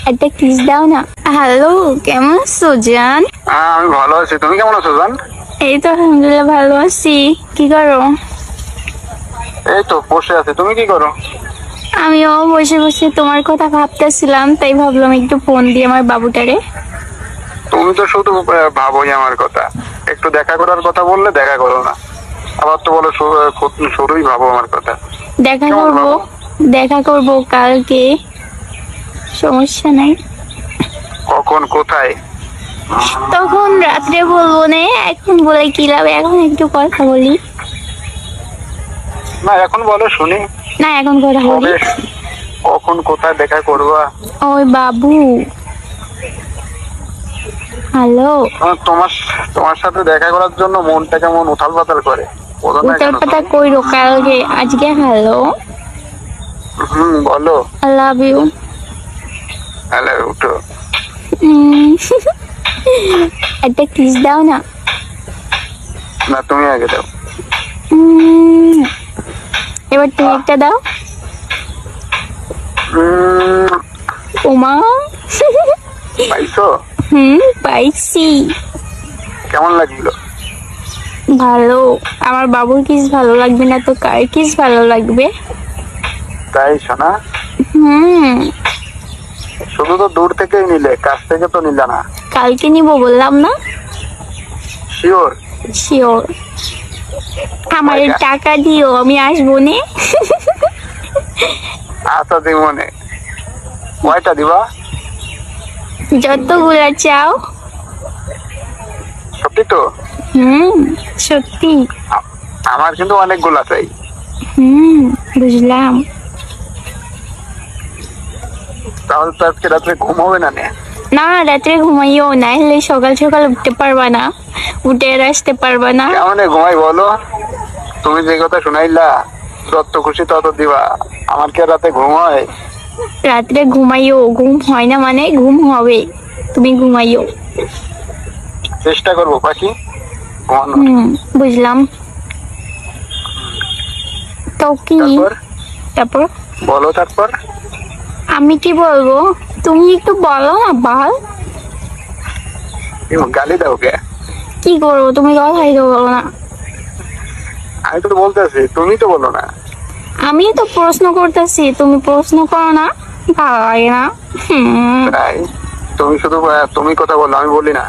একটা কিস দাও না। হ্যালো, কেমন আছো জান? আমি ভালো আছি, তুমি কেমন আছো জান? এই তো আলহামদুলিল্লাহ ভালো আছি। কি করো? এই তো বসে আছি, তুমি কি করো? আমিও বসে বসে তোমার কথা ভাবতেছিলাম, তাই ভাবলাম একটু ফোন দিয়ে আমার বাবুটারে। তুমি তো শুধু ভাবোই আমার কথা, একটু দেখা করার কথা বললে দেখা করো না, আবার তো বলো শুরুই ভাবো আমার কথা। দেখা কেমন করব, বাবু? দেখা করব কালকে, সমস্যা নাই। কখন, কোথায়? তখন রাত্রে বলবো না, এখন বলে কি লাভ, এখন একটু কথা বলি। না এখন বলো শুনি। না এখন কথা বলি। কবে, কখন, কোথায় দেখা করবা? ওই বাবু, হ্যালো। তোমার তোমার সাথে দেখা করার জন্য মনটা কেমন উথাল পাতাল করে, বলো না উত্তর কেন পাতা তুমি? কইরো কালকে, আজকে হ্যালো। বলো। I love you. হ্যালো, উঠো। একটা কিস দাও না। না তুমি আগে দাও। উম, এবার তুমি একটা দাও। ওমা। পাইছো? পাইছি। কেমন লাগলো? ভালো। আমার বাবুর কিস ভালো লাগবে না তো কার কিস ভালো লাগবে? তাই শোনা, হুম। শুধু তো দূর থেকেই নিলে, কাছ থেকে তো নিলে না। কালকে নিব বললাম না? শিওর? শিওর। আমার কয়টা? টাকা দিও, আমি আসবো নে। আচ্ছা দিমনে, কয়টা দিবা? যতগুলা চাও। সত্যি তো? সত্যি। আমার কিন্তু অনেকগুলা চাই। বুঝলাম। তাহলে তো আজকে রাত্রে ঘুম হবে না নে। না রাত্রে ঘুমাইও না, হলে সকাল সকাল উঠতে পারবা না, উঠে আর আসতে পারবা না। কেমনে ঘুমাই বলো? তুমি যে কথা শুনাইলা, যত খুশি তত দিবা, আমার কি আর রাতে ঘুম হয়? রাত্রে ঘুমাইও, ঘুম হয় না মানে ঘুম হবে, তুমি ঘুমাইও। চেষ্টা করবো পাখি ঘুমানোর। বুঝলাম। তো কি তারপর তারপর? বলো তারপর। আমি কি বলবো, তুমি একটু বলো না বাল। তুমি গালি দাও কে? কি করবো, তুমি কথাই তো বলো না। আমি তো বলতেছি, তুমি তো বলো না। আমি তো প্রশ্ন করতেছি, তুমি প্রশ্ন করো না, ভালো লাগে না। তাই তুমি শুধু তুমি কথা বলো, আমি বলি না।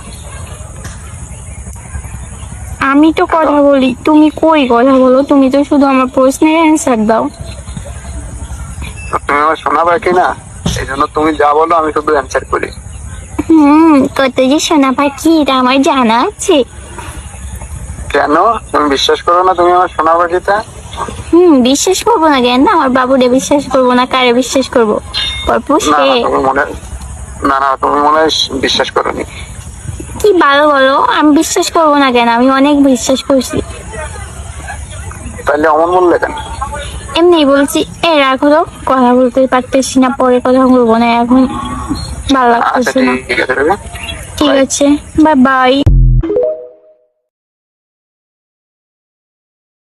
আমি তো কথা বলি, তুমি কই কথা বলো? তুমি তো শুধু আমার প্রশ্নের অ্যান্সার দাও। তুমি আমার শোনা পাখি না, এই জন্য তুমি যা বলো আমি শুধু অ্যান্সার করি। কত যে সোনা পাখি, এটা আমার জানা আছে। কেন তুমি বিশ্বাস করো না তুমি আমার শোনা পাখিটা? বিশ্বাস করবো না কেন? আমার বাবুরে বিশ্বাস করবো না, কারে বিশ্বাস করবো? না পুষকে? না তুমি মনে, না না তুমি মনে হয় বিশ্বাস করোনি। কি ভালো বলো, আমি বিশ্বাস করবো না কেন? আমি অনেক বিশ্বাস করছি। তাহলে অমন বললে কেন? এমনি বলছি। রাখো তো, কথা বলতে পারতেছি না, পরে কথা বলবো না, এখন ভালো আচ্ছা লাগতেছে না। ঠিক আছে, ঠিক আছে, বাই বাই।